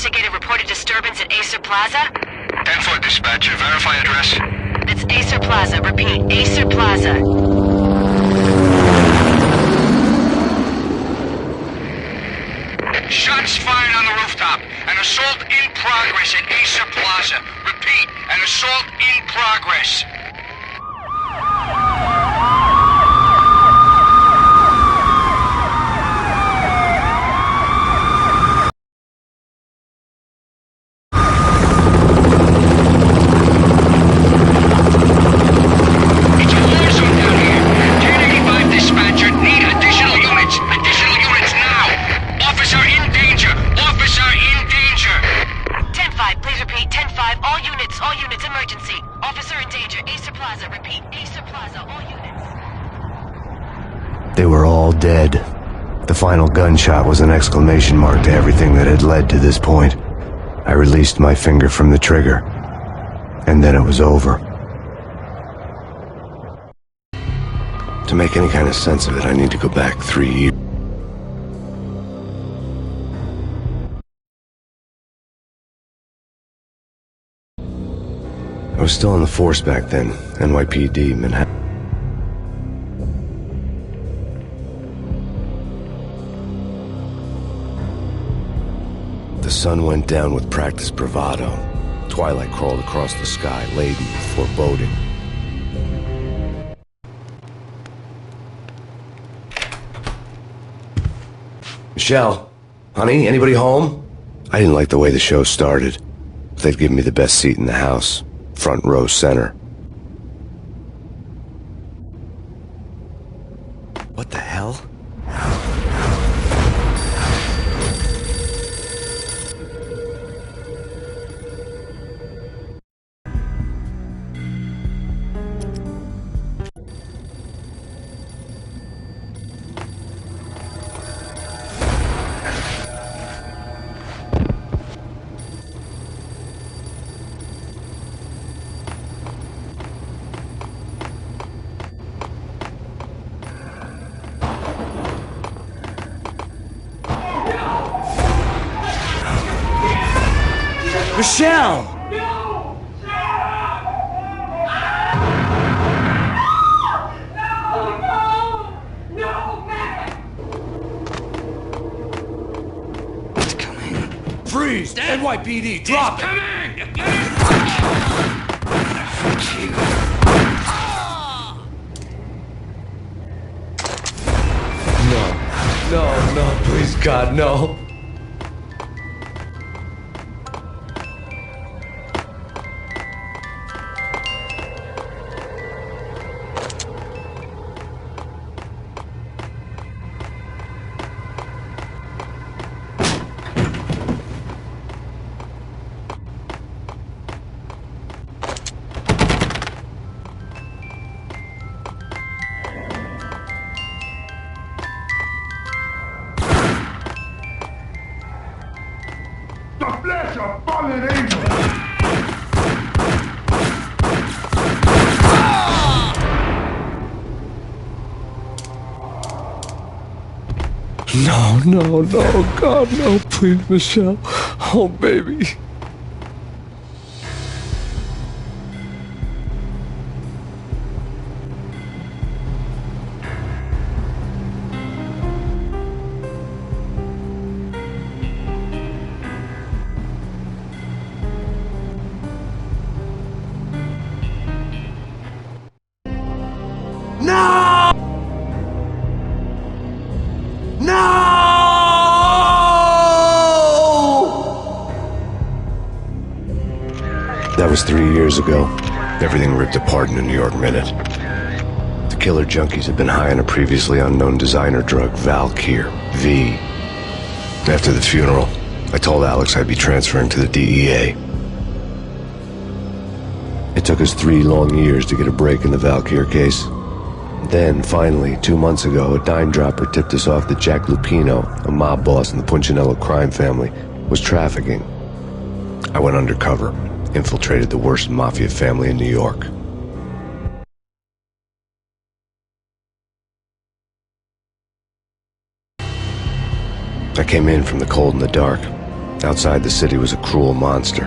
investigated reported disturbance at Acer Plaza? 10-4 dispatcher. Verify address. It's Acer Plaza. Repeat, Acer Plaza. Shots fired on the rooftop. An assault in progress at Acer Plaza. Repeat, an assault in progress. It's a war zone down here. 1085 dispatcher. Need additional units. Additional units now. Officer in danger. Officer in danger. 10-5, please repeat. 10-5, all units, emergency. Officer in danger. Acer Plaza. Repeat, Acer Plaza, all units. They were all dead. The final gunshot was an exclamation mark to everything that had led to this point. I released my finger from the trigger, and then it was over. To make any kind of sense of it, I need to go back 3 years. I was still on the force back then, NYPD, Manhattan. The sun went down with practiced bravado. Twilight crawled across the sky, laden with foreboding. Michelle, honey, anybody home? I didn't like the way the show started. They'd given me the best seat in the house, front row center. What the hell? Michelle! It's coming. Freeze! NYPD, drop it! Coming! No, please God, no. The flesh of fallen angels! No, God, no, please, Michelle. Oh, baby. No! No! That was 3 years ago. Everything ripped apart in a New York minute. The killer junkies had been high on a previously unknown designer drug, Valkyr, V. After the funeral, I told Alex I'd be transferring to the DEA. It took us 3 long years to get a break in the Valkyr case. Then, finally, 2 months ago, a dime dropper tipped us off that Jack Lupino, a mob boss in the Punchinello crime family, was trafficking. I went undercover, infiltrated the worst mafia family in New York. I came in from the cold and the dark. Outside the city was a cruel monster.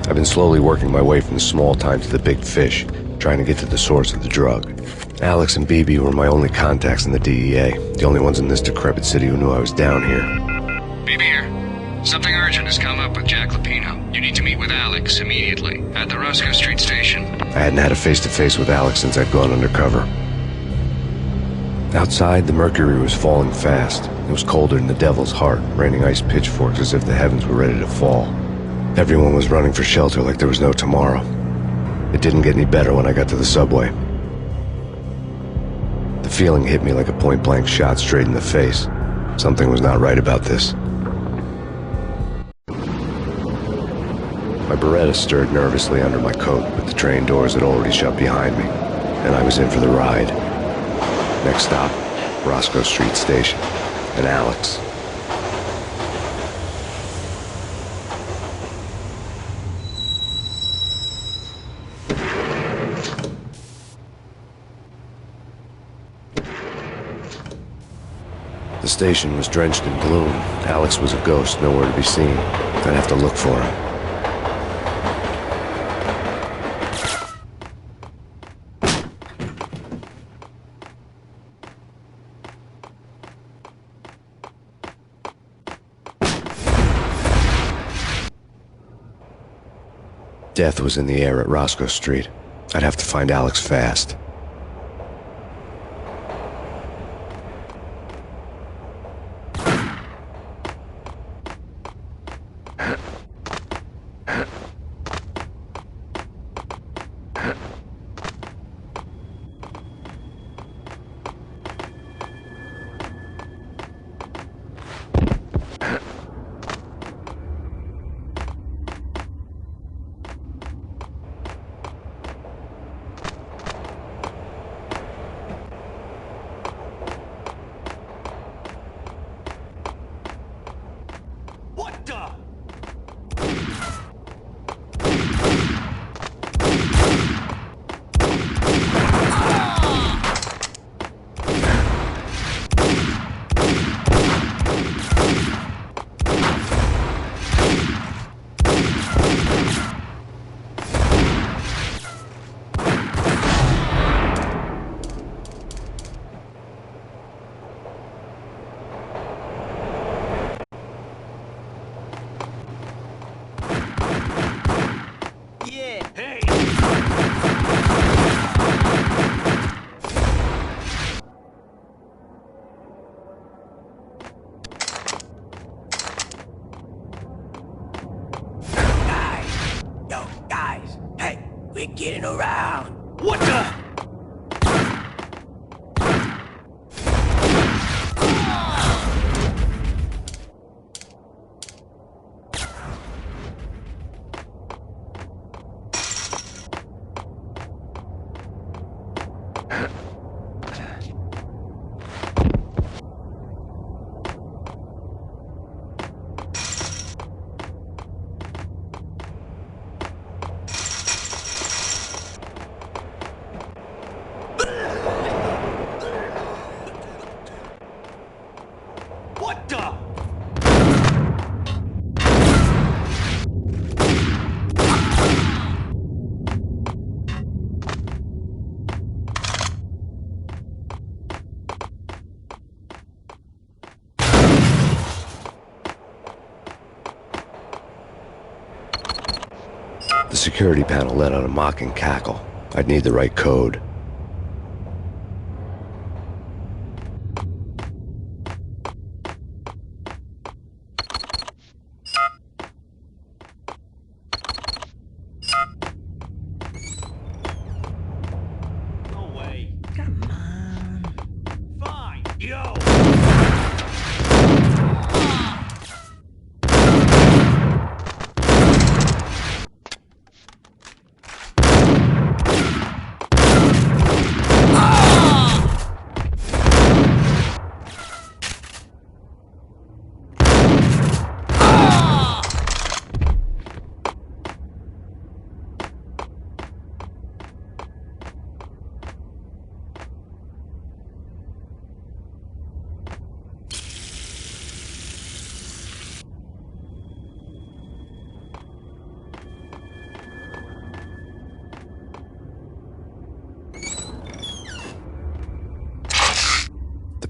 I've been slowly working my way from the small time to the big fish, trying to get to the source of the drug. Alex and BB were my only contacts in the DEA, the only ones in this decrepit city who knew I was down here. BB here. Something urgent has come up with Jack Lupino. You need to meet with Alex immediately at the Roscoe Street station. I hadn't had a face-to-face with Alex since I'd gone undercover. Outside, the mercury was falling fast. It was colder than the devil's heart, raining ice pitchforks as if the heavens were ready to fall. Everyone was running for shelter like there was no tomorrow. It didn't get any better when I got to the subway. The feeling hit me like a point-blank shot straight in the face. Something was not right about this. My Beretta stirred nervously under my coat, but the train doors had already shut behind me, and I was in for the ride. Next stop, Roscoe Street Station, and Alex. The station was drenched in gloom. Alex was a ghost, nowhere to be seen. I'd have to look for him. Death was in the air at Roscoe Street. I'd have to find Alex fast. We're getting around. What the? The security panel let out a mocking cackle. I'd need the right code. No way. Come on. Fine. Yo.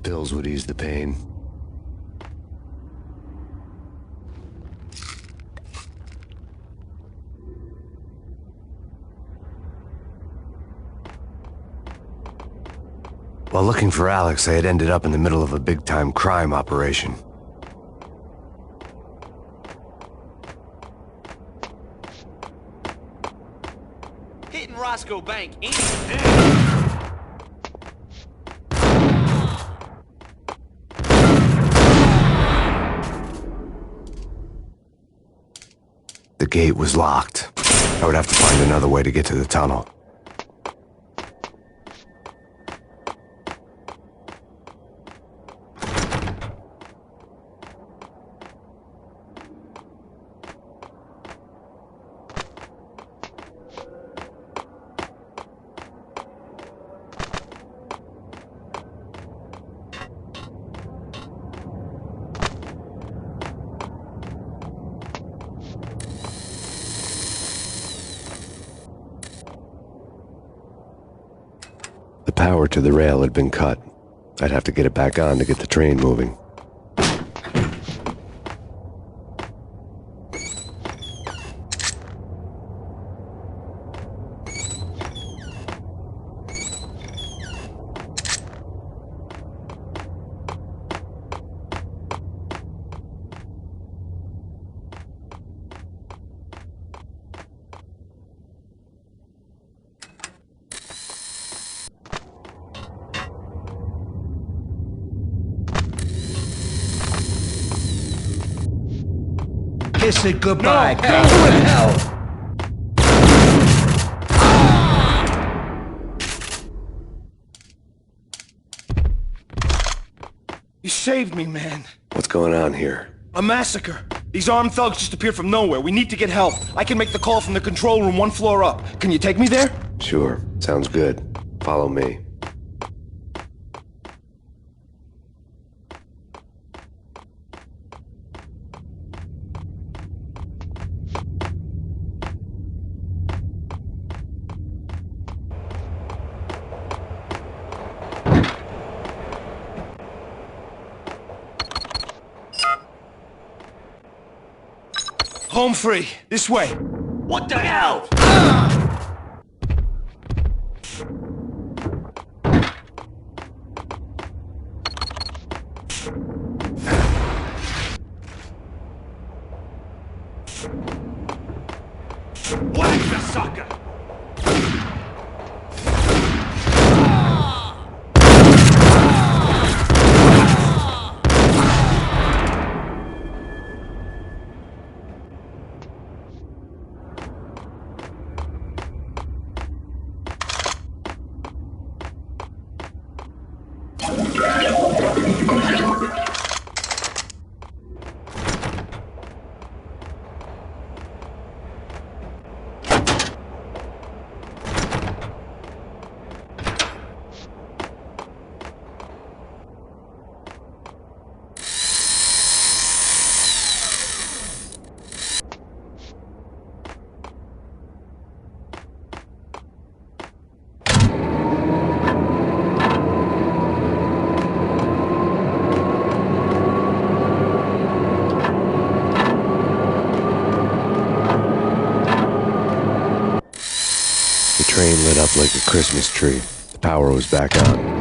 pills would ease the pain. While looking for Alex, I had ended up in the middle of a big-time crime operation. Hitting Roscoe Bank ain't there. The gate was locked. I would have to find another way to get to the tunnel. The power to the rail had been cut. I'd have to get it back on to get the train moving. Kiss it goodbye. No, go to hell. You saved me, man. What's going on here? A massacre. These armed thugs just appeared from nowhere. We need to get help. I can make the call from the control room 1 floor up. Can you take me there? Sure, sounds good. Follow me. Home free. This way. What the hell? Whack the sucker! The train lit up like a Christmas tree. The power was back on.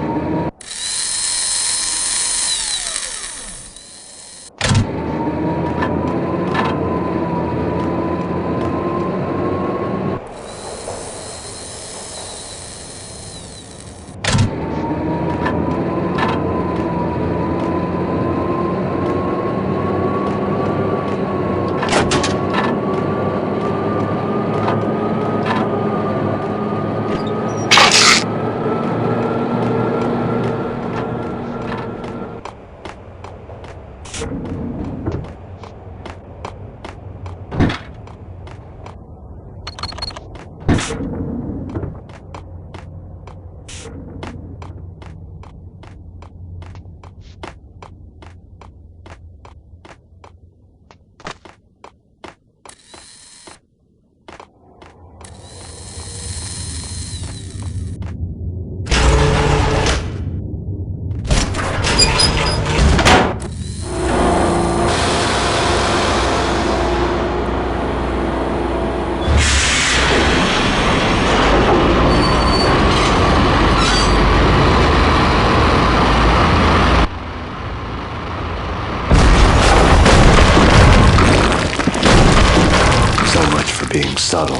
being subtle.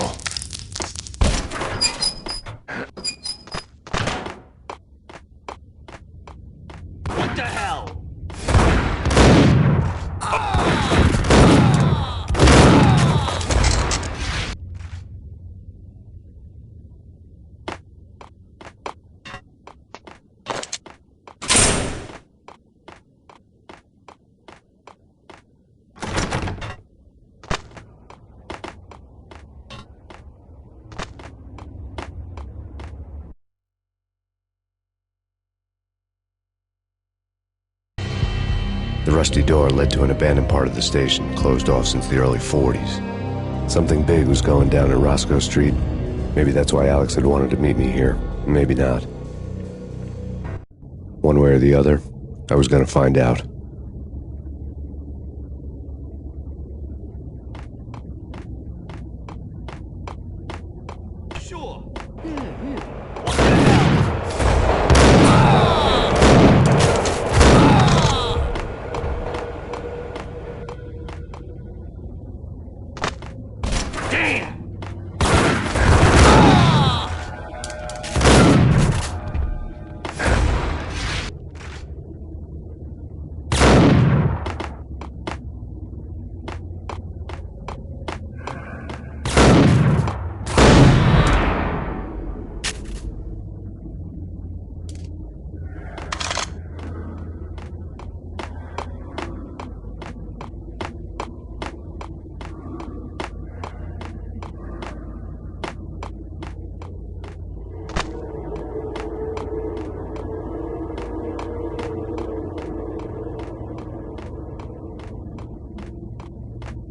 What the hell? The rusty door led to an abandoned part of the station, closed off since the early 40s. Something big was going down at Roscoe Street. Maybe that's why Alex had wanted to meet me here. Maybe not. One way or the other, I was gonna find out. Sure.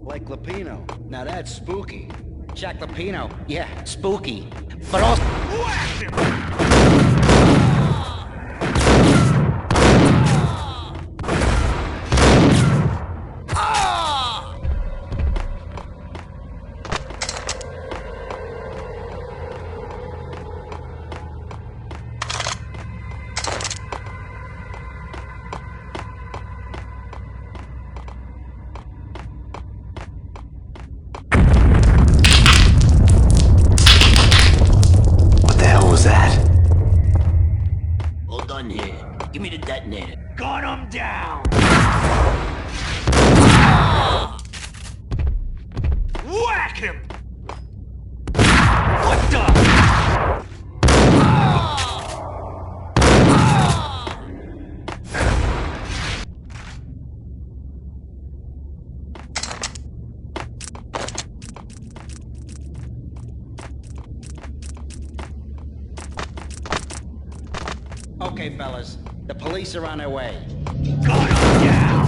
Like Lapino. Now that's spooky. Jack Lapino. Yeah, spooky. But also... Whack him! Give me the detonator. Gun him down! Whack him! What the? Okay, fellas. The police are on their way. Gun him down!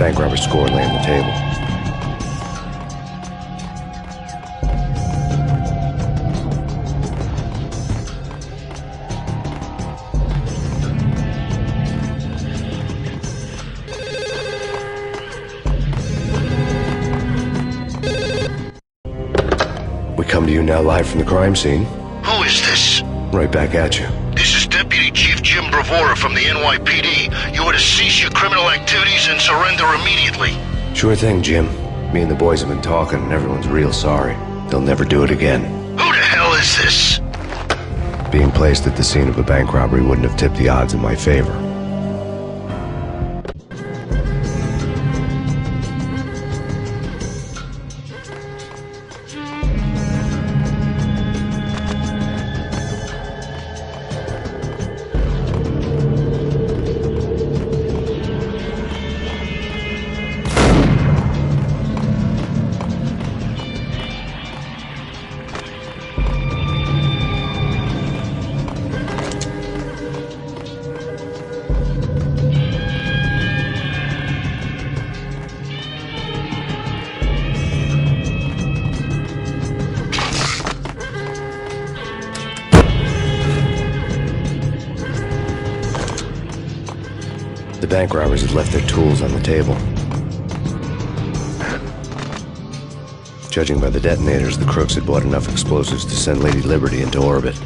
bank robber score lay on the table. We come to you now live from the crime scene. Who is this? Right back at you. This is Deputy Chief Jim Bravura from the NYPD. You are to cease your criminal activities and surrender immediately. Sure thing, Jim. Me and the boys have been talking, and everyone's real sorry. They'll never do it again. Who the hell is this? Being placed at the scene of a bank robbery wouldn't have tipped the odds in my favor. The bank robbers had left their tools on the table. Judging by the detonators, the crooks had bought enough explosives to send Lady Liberty into orbit.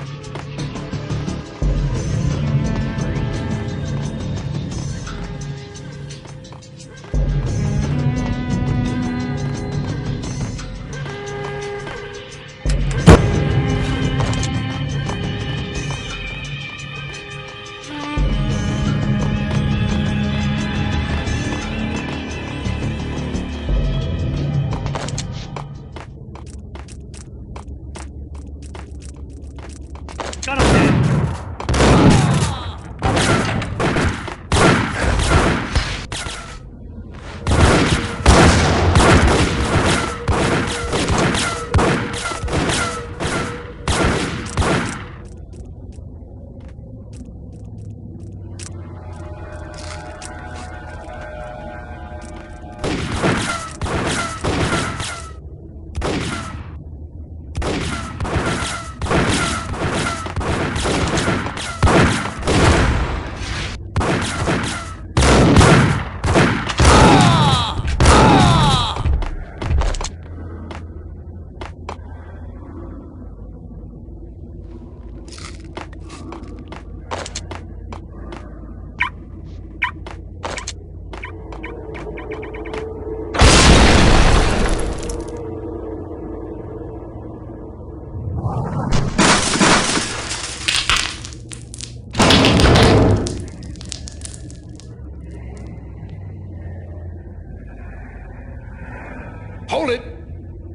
Hold it!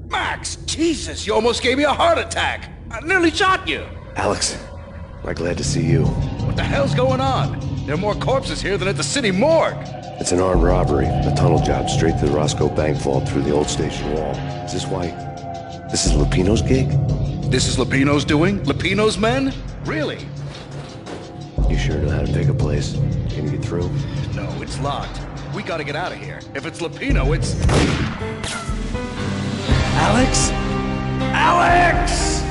Max! Jesus, you almost gave me a heart attack! I nearly shot you! Alex, I'm glad to see you. What the hell's going on? There are more corpses here than at the city morgue! It's an armed robbery, a tunnel job straight to the Roscoe Bank vault through the old station wall. Is this why? This is Lupino's gig? This is Lupino's doing? Lupino's men? Really? You sure know how to pick a place? Can you get through? No, it's locked. We gotta get out of here. If it's Lupino, it's... Alex? Alex!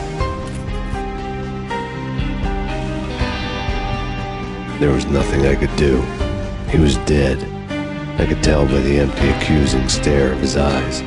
There was nothing I could do. He was dead. I could tell by the empty, accusing stare of his eyes.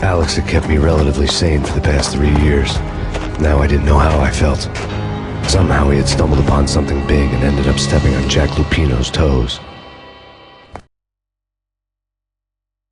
Alex had kept me relatively sane for the past 3 years. Now I didn't know how I felt. Somehow he had stumbled upon something big and ended up stepping on Jack Lupino's toes.